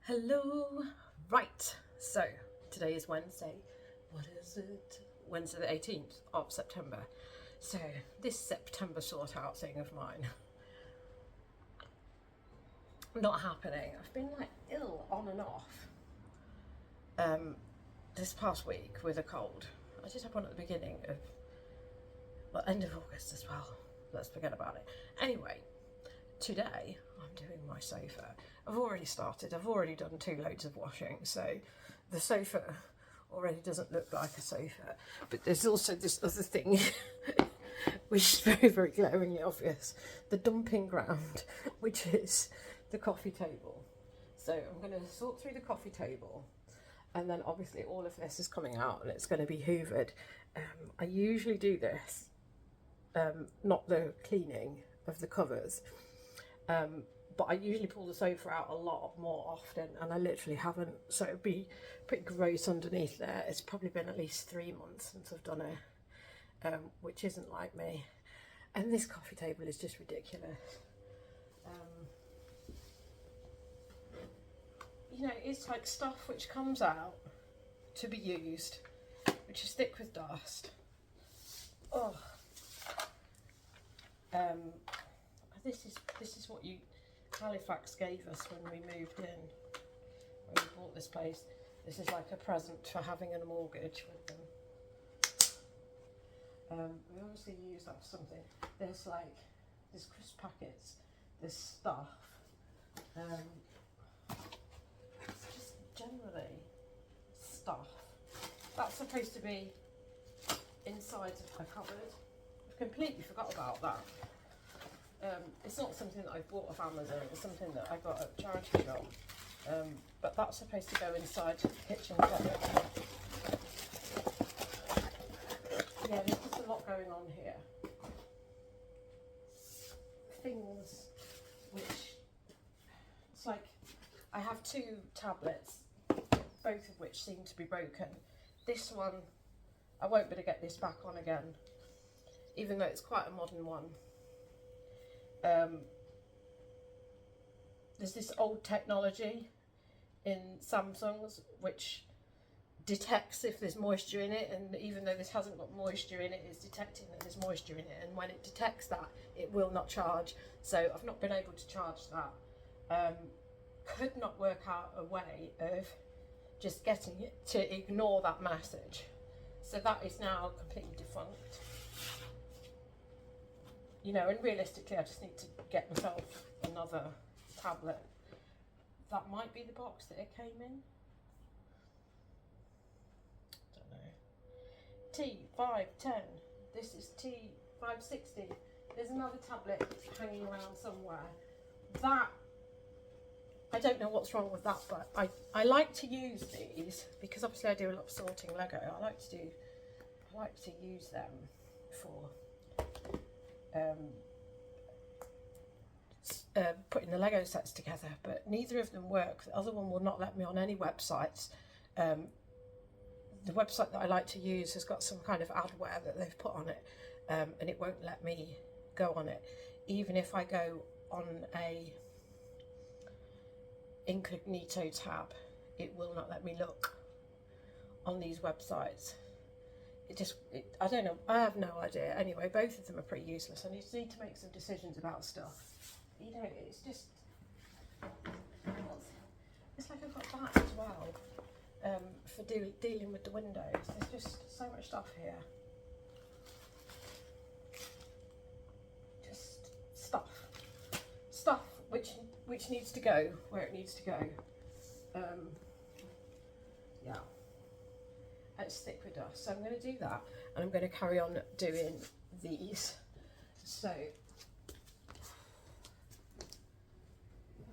Hello. Right, so today is Wednesday. What is it? Wednesday the 18th of September. So this September sort out thing of mine, not happening. I've been like ill on and off this past week with a cold. I did have one at the beginning of, well, end of August as well. Let's forget about it. Anyway, today I'm doing my sofa. I've already started. I've already done 2 loads of washing, so the sofa already doesn't look like a sofa. But there's also this other thing which is very, very glaringly obvious. The dumping ground, which is the coffee table. So I'm going to sort through the coffee table, and then obviously all of this is coming out and it's going to be hoovered. I usually do this, not the cleaning of the covers, but I usually pull the sofa out a lot more often, and I literally haven't, so it'd be pretty gross underneath there. It's probably been at least 3 months since I've done it, which isn't like me. And this coffee table is just ridiculous. You know, it's like stuff which comes out to be used, which is thick with dust. Oh, this is what Halifax gave us when we moved in, when we bought this place. This is like a present for having a mortgage with them. We obviously use that for something. There's crisp packets, there's stuff, just generally stuff. That's supposed to be inside a cupboard. I've completely forgot about that. It's not something that I bought off Amazon, it's something that I got at charity shop. But that's supposed to go inside the kitchen cupboard. Yeah, there's just a lot going on here. Things which, it's like, I have 2 tablets, both of which seem to be broken. This one, I won't be able to get this back on again, even though it's quite a modern one. There's this old technology in Samsungs which detects if there's moisture in it, and even though this hasn't got moisture in it, it's detecting that there's moisture in it, and when it detects that, it will not charge. So I've not been able to charge that. Could not work out a way of just getting it to ignore that message. So that is now completely defunct. You know, and realistically, I just need to get myself another tablet. That might be the box that it came in. Don't know. T510. This is T560. There's another tablet hanging around somewhere. That, I don't know what's wrong with that, but I like to use these because obviously I do a lot of sorting Lego. I like to use them for putting the Lego sets together, but neither of them work. The other one will not let me on any websites. The website that I like to use has got some kind of adware that they've put on it, and it won't let me go on it. Even if I go on a incognito tab, it will not let me look on these websites. I don't know, I have no idea. Anyway, both of them are pretty useless. I just need to make some decisions about stuff. You know, it's just, it's like I've got that as well, for dealing with the windows. There's just so much stuff here. Just stuff which needs to go where it needs to go. Yeah. It's thick with dust, so I'm going to do that, and I'm going to carry on doing these. So I've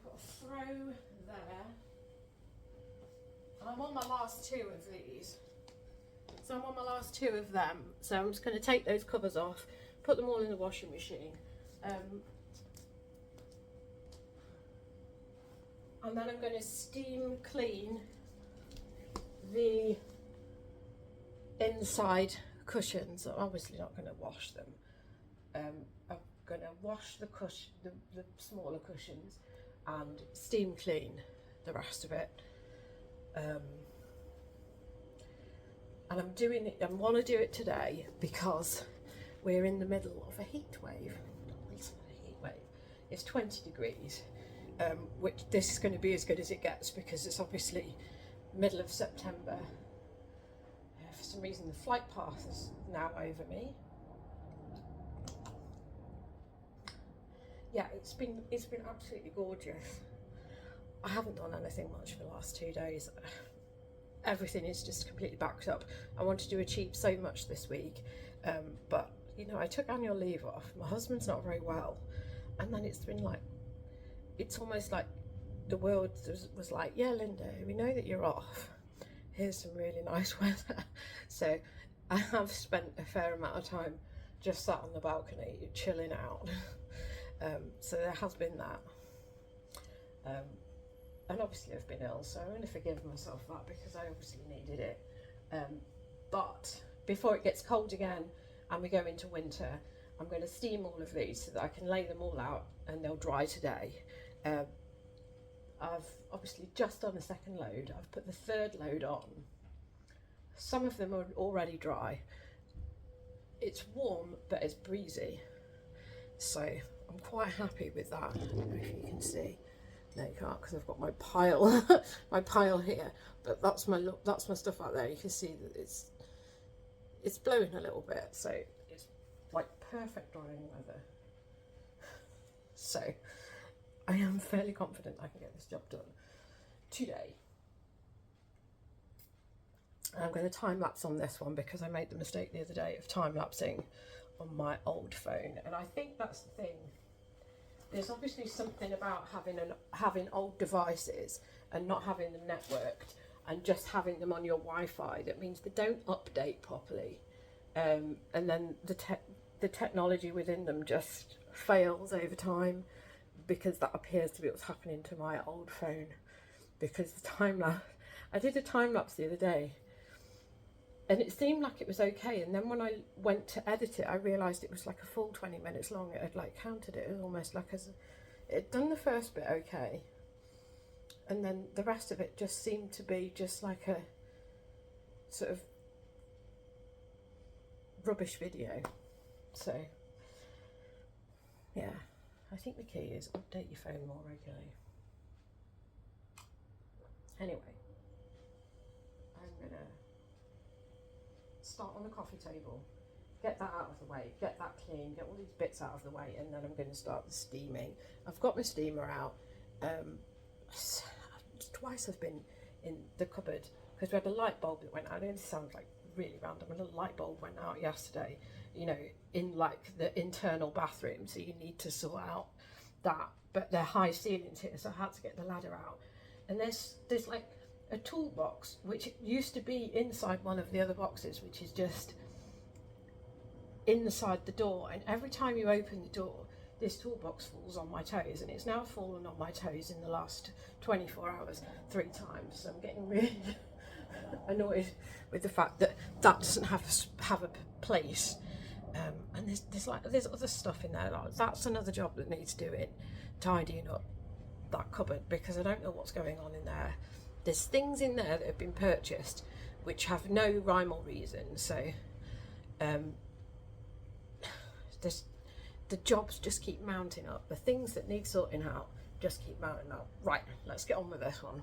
got a throw there, and I'm on my last 2 of these. So I'm on my last 2 of them, so I'm just going to take those covers off, put them all in the washing machine, and then I'm going to steam clean the inside cushions. I'm obviously not going to wash them. I'm going to wash the smaller cushions and steam clean the rest of it. And I'm doing it, I want to do it today because we're in the middle of a heat wave. It's not a heat wave, it's 20 degrees, which this is going to be as good as it gets because it's obviously middle of September. For some reason the flight path is now over me. Yeah, it's been absolutely gorgeous. I haven't done anything much for the last 2 days. Everything is just completely backed up. I wanted to achieve so much this week, but you know, I took annual leave off. My husband's not very well, and then it's been like, it's almost like the world was like, yeah, Linda, we know that you're off. Here's some really nice weather. So I have spent a fair amount of time just sat on the balcony chilling out. So there has been that. And obviously I've been ill, so I'm going to forgive myself that because I obviously needed it. But before it gets cold again and we go into winter, I'm going to steam all of these so that I can lay them all out and they'll dry today. I've obviously just done the second load. I've put the third load on. Some of them are already dry. It's warm, but it's breezy. So I'm quite happy with that. I don't know if you can see. No, you can't because I've got my pile, my pile here. But that's my stuff out there. You can see that it's blowing a little bit, so it's like perfect drying weather. So I am fairly confident I can get this job done today. I'm going to time lapse on this one because I made the mistake the other day of time lapsing on my old phone, and I think that's the thing. There's obviously something about having old devices and not having them networked and just having them on your Wi-Fi that means they don't update properly, and then the technology within them just fails over time, because that appears to be what's happening to my old phone. Because the time lapse, I did a time lapse the other day and it seemed like it was okay, and then when I went to edit it I realised it was like a full 20 minutes long. It had like counted it. It was almost like it had done the first bit okay, and then the rest of it just seemed to be just like a sort of rubbish video. So yeah, I think the key is update your phone more regularly. Anyway, I'm gonna start on the coffee table, get that out of the way, get that clean, get all these bits out of the way, and then I'm going to start the steaming. I've got my steamer out. Twice I've been in the cupboard because we had a light bulb that went out. It sounds like really random. A little light bulb went out yesterday, you know, in like the internal bathroom, so you need to sort out that. But they're high ceilings here, so I had to get the ladder out. And there's like a toolbox which used to be inside one of the other boxes, which is just inside the door, and every time you open the door this toolbox falls on my toes, and it's now fallen on my toes in the last 24 hours 3 times. So I'm getting really annoyed with the fact that that doesn't have a place, and there's other stuff in there. Like, that's another job that needs doing, tidying up that cupboard, because I don't know what's going on in there. There's things in there that have been purchased which have no rhyme or reason, so the jobs just keep mounting up. The things that need sorting out just keep mounting up. Right, let's get on with this one.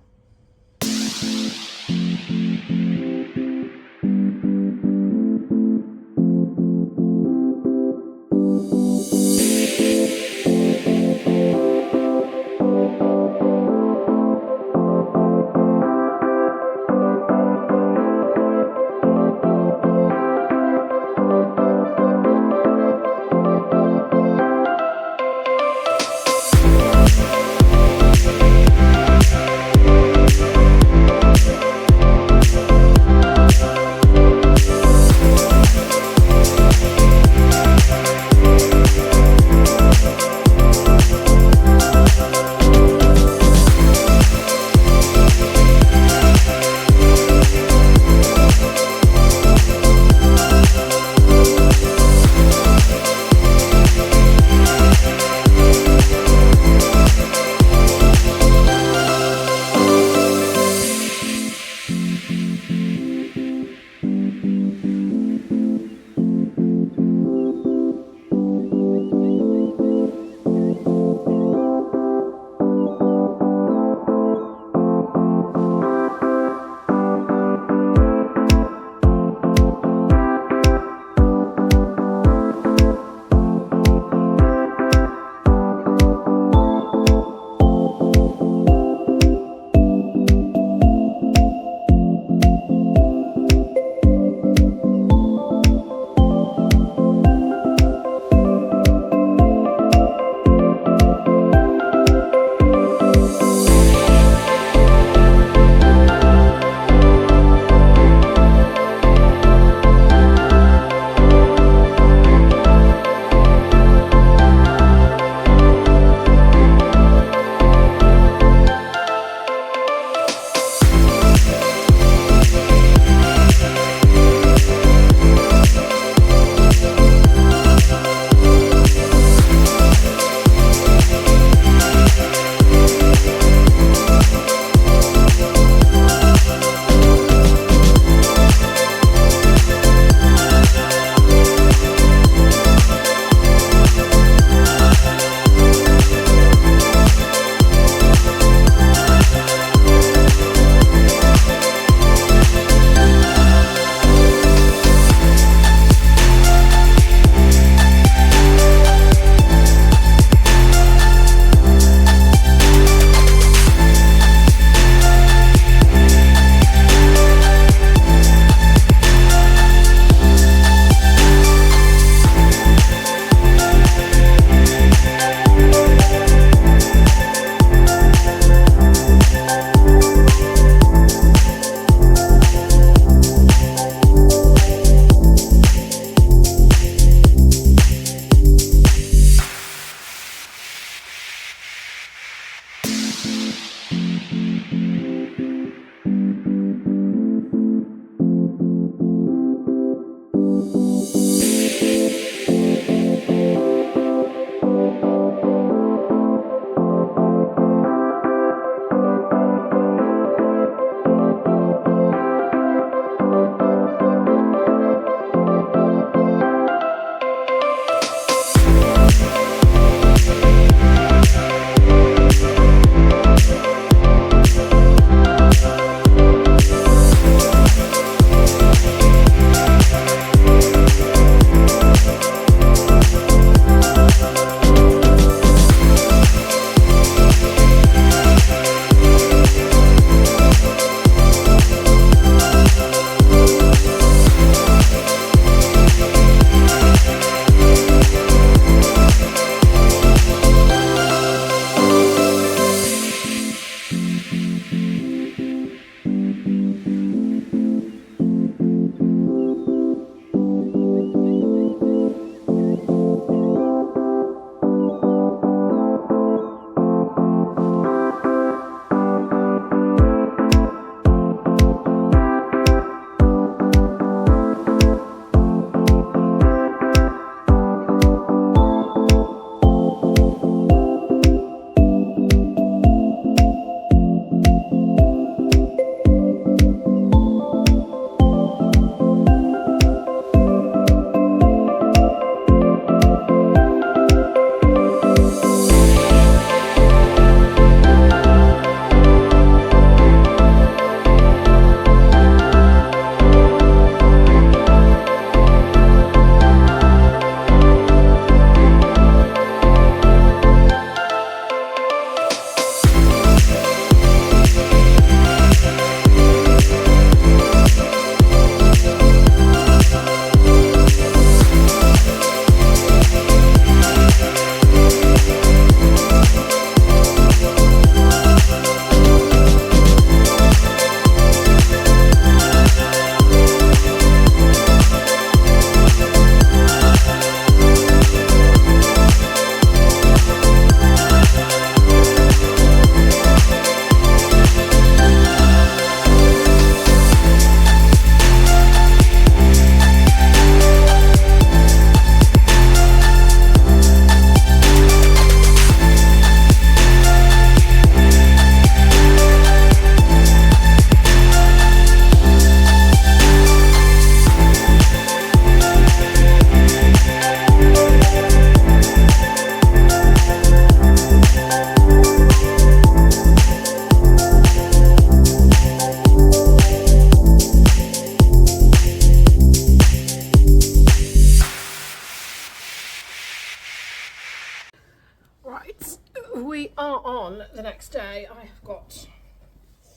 next day I have got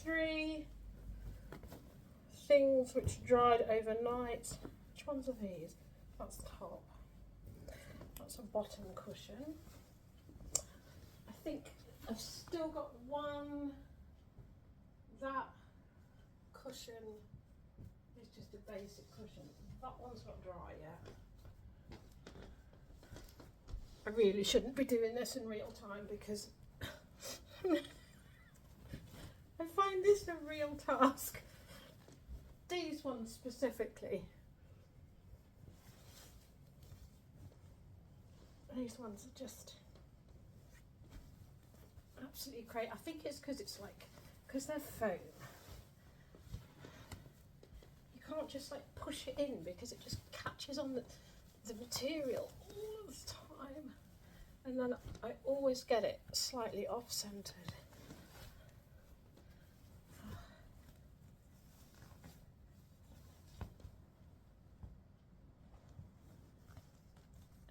3 things which dried overnight. Which ones are these? That's the top. That's a bottom cushion. I think I've still got one. That cushion is just a basic cushion. That one's not dry yet. I really shouldn't be doing this in real time because I find this a real task. These ones specifically. These ones are just absolutely great. I think it's because they're foam. You can't just like push it in because it just catches on the material all the time. And then I always get it slightly off-centered.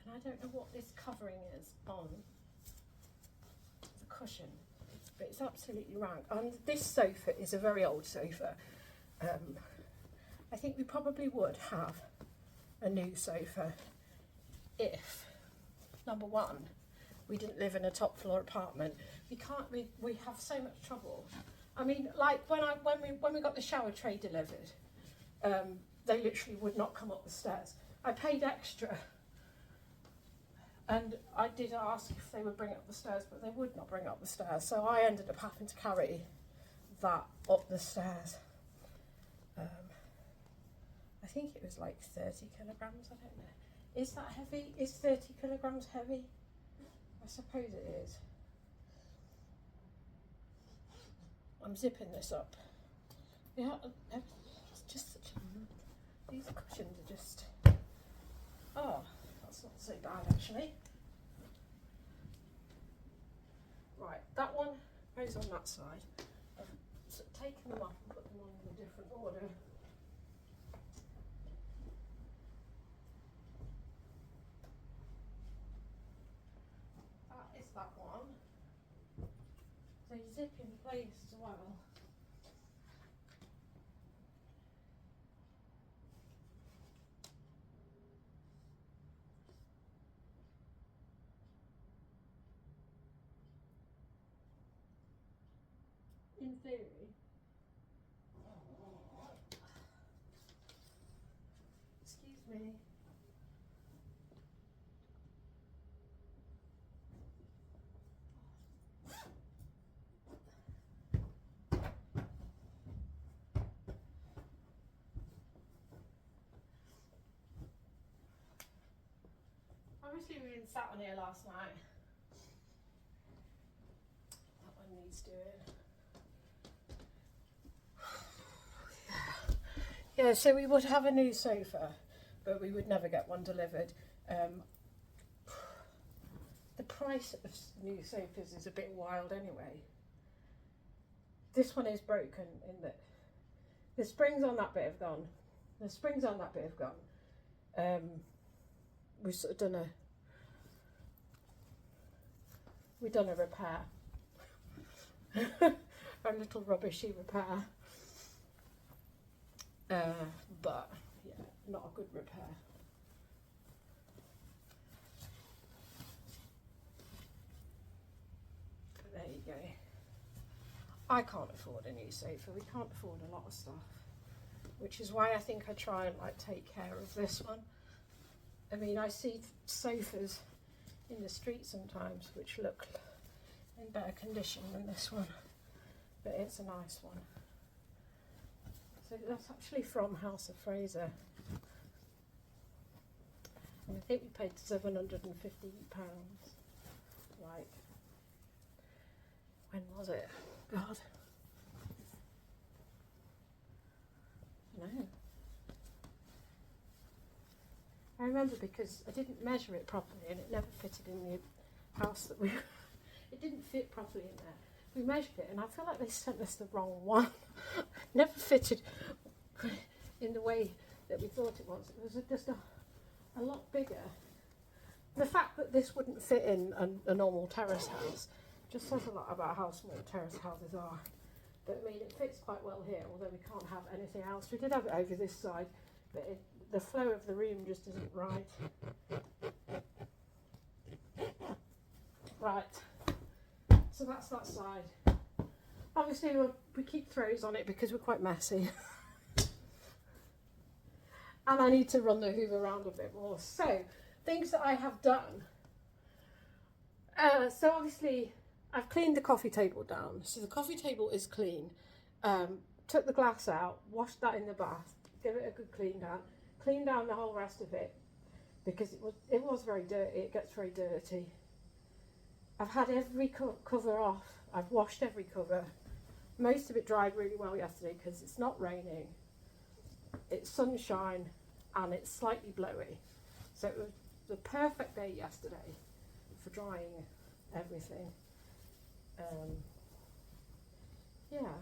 And I don't know what this covering is on the cushion, but it's absolutely rank. And this sofa is a very old sofa. I think we probably would have a new sofa if, number one, we didn't live in a top floor apartment. We have so much trouble. I mean, like when we got the shower tray delivered, they literally would not come up the stairs. I paid extra, and I did ask if they would bring it up the stairs, but they would not bring it up the stairs. So I ended up having to carry that up the stairs. I think it was like 30 kilograms, I don't know. Is that heavy? Is 30 kilograms heavy? I suppose it is. I'm zipping this up. Yeah, it's just such a... These cushions are just... Oh, that's not so bad actually. Right, that one goes on that side. I've sort of taken them off and put them on in a different order. That one. So you zip in place as well. In theory. Excuse me. Obviously we didn't sat on here last night. That one needs doing. Yeah, so we would have a new sofa, but we would never get one delivered. The price of new sofas is a bit wild anyway. This one is broken in that the springs on that bit have gone. The springs on that bit have gone. We've sort of done a repair. A little rubbishy repair. But yeah, not a good repair. But there you go. I can't afford a new sofa. We can't afford a lot of stuff, which is why I think I try and like take care of this one. I mean, I see sofas in the street sometimes which look in better condition than this one, but it's a nice one. So that's actually from House of Fraser, and I think we paid £750. Like, when was it? God, no. I remember because I didn't measure it properly and it never fitted in the house that we... It didn't fit properly in there. We measured it and I feel like they sent us the wrong one. Never fitted in the way that we thought it was. It was just a lot bigger. The fact that this wouldn't fit in a normal terrace house Just says a lot about how small terrace houses are. But I mean, it fits quite well here, although we can't have anything else. We did have it over this side, but the flow of the room just isn't right. Right, so that's that side. Obviously we keep throws on it because we're quite messy. And I need to run the hoover around a bit more. So, things that I have done. So obviously, I've cleaned the coffee table down. So the coffee table is clean. Took the glass out, washed that in the bath, give it a good clean down. Clean down the whole rest of it because it was very dirty. It gets very dirty. I've had every cover off. I've washed every cover. Most of it dried really well yesterday because it's not raining. It's sunshine and it's slightly blowy. So it was the perfect day yesterday for drying everything. Yeah.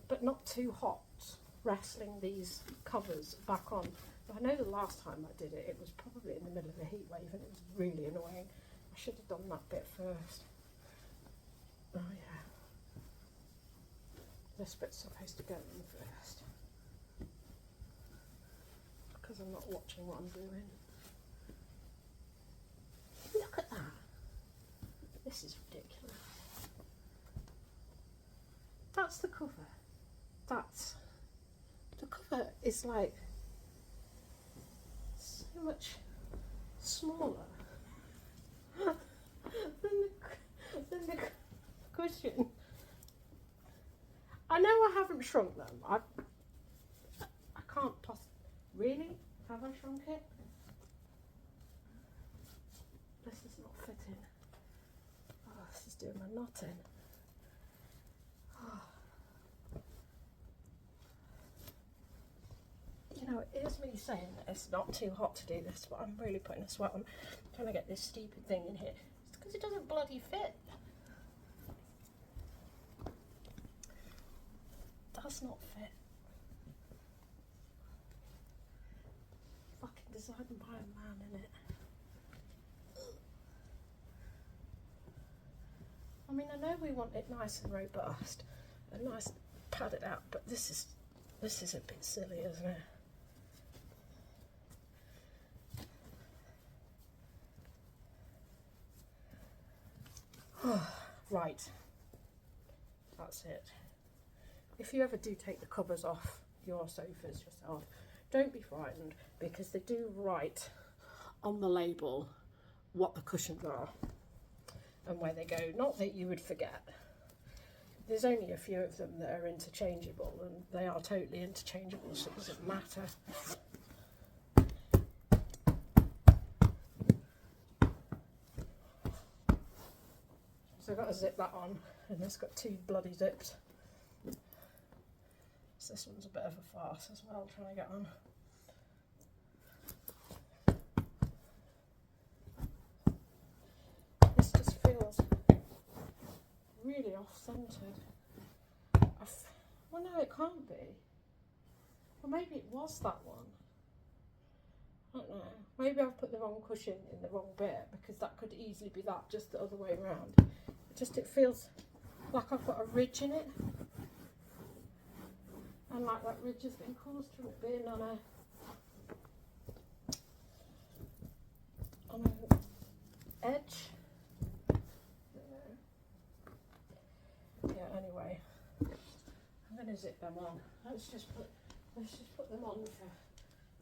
But not too hot, wrestling these covers back on. I know the last time I did it, it was probably in the middle of a heat wave and it was really annoying. I should have done that bit first. Oh yeah. This bit's supposed to go in first. Because I'm not watching what I'm doing. Look at that. This is ridiculous. That's the cover. The cover is like so much smaller than the cushion. I know I haven't shrunk them. I can't possibly. Really? Have I shrunk it? This is not fitting. Oh, this is doing my knotting. Oh. You know, it is me saying that it's not too hot to do this, but I'm really putting a sweat on. I'm trying to get this stupid thing in here. It's because it doesn't bloody fit. Does not fit. Fucking designed by a man, innit? I mean, I know we want it nice and robust and nice and padded out, but this is a bit silly, isn't it? Right, that's it. If you ever do take the covers off your sofas yourself, don't be frightened because they do write on the label what the cushions are and where they go. Not that you would forget. There's only a few of them that are interchangeable and they are totally interchangeable, so it doesn't matter. So I've got to zip that on, and it's got two bloody zips. So this one's a bit of a farce as well, trying to get on. This just feels really off-centred. Well, no, it can't be. Well, maybe it was that one. I don't know. Maybe I've put the wrong cushion in the wrong bit because that could easily be that, just the other way around. It feels like I've got a ridge in it. And like that ridge has been caused from it being on an edge. Yeah, anyway. I'm gonna zip them on. Let's just put them on for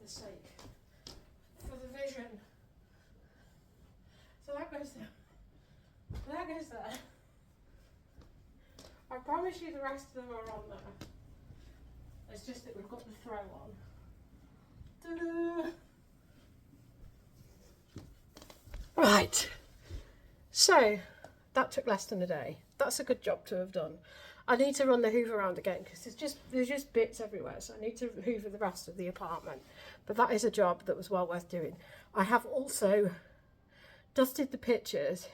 the sake. For the vision. So that goes there. That goes there. I promise you the rest of them are on there. It's just that we've got the throw on. Ta-da! Right. So that took less than a day. That's a good job to have done. I need to run the hoover around again because there's just bits everywhere, so I need to hoover the rest of the apartment. But that is a job that was well worth doing. I have also dusted the pictures,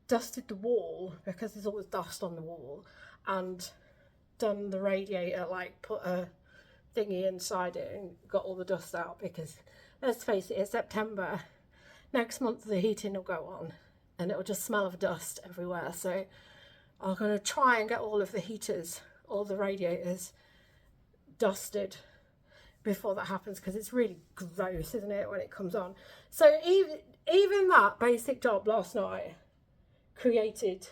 dusted the wall because there's always dust on the wall, and done the radiator, like put a thingy inside it and got all the dust out because let's face it, it's September. Next month the heating will go on and it'll just smell of dust everywhere. So I'm going to try and get all of the heaters, all the radiators dusted before that happens, because it's really gross, isn't it, when it comes on. So even that basic job last night created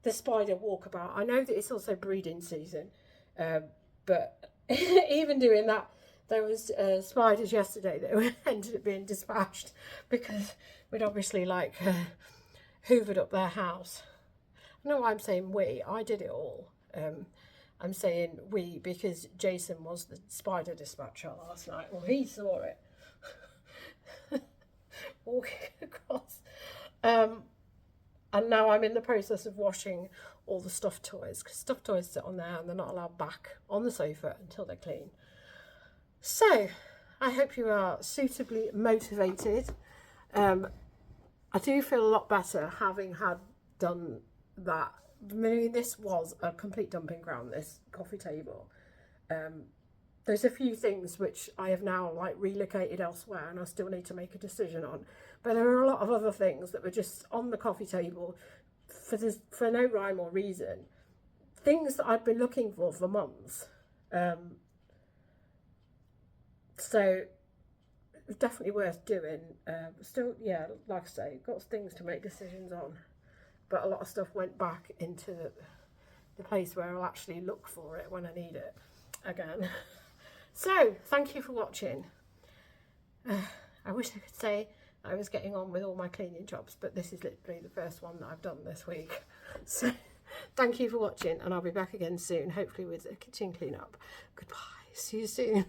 the spider walkabout. I know that it's also breeding season, but even doing that, there was spiders yesterday that ended up being dispatched because we'd obviously like hoovered up their house. I know why I'm saying we. I did it all. I'm saying we because Jason was the spider dispatcher last night. Well, he saw it walking across. And now I'm in the process of washing all the stuffed toys, because stuffed toys sit on there and they're not allowed back on the sofa until they're clean. So I hope you are suitably motivated. I do feel a lot better having had done that. I mean, this was a complete dumping ground, this coffee table. There's a few things which I have now like relocated elsewhere and I still need to make a decision on. But there are a lot of other things that were just on the coffee table for no rhyme or reason. Things that I'd been looking for months. So it's definitely worth doing. Still, yeah, like I say, got things to make decisions on. But a lot of stuff went back into the place where I'll actually look for it when I need it again. So, thank you for watching. I wish I could say I was getting on with all my cleaning jobs, but this is literally the first one that I've done this week. So, thank you for watching, and I'll be back again soon, hopefully with a kitchen clean up. Goodbye. See you soon.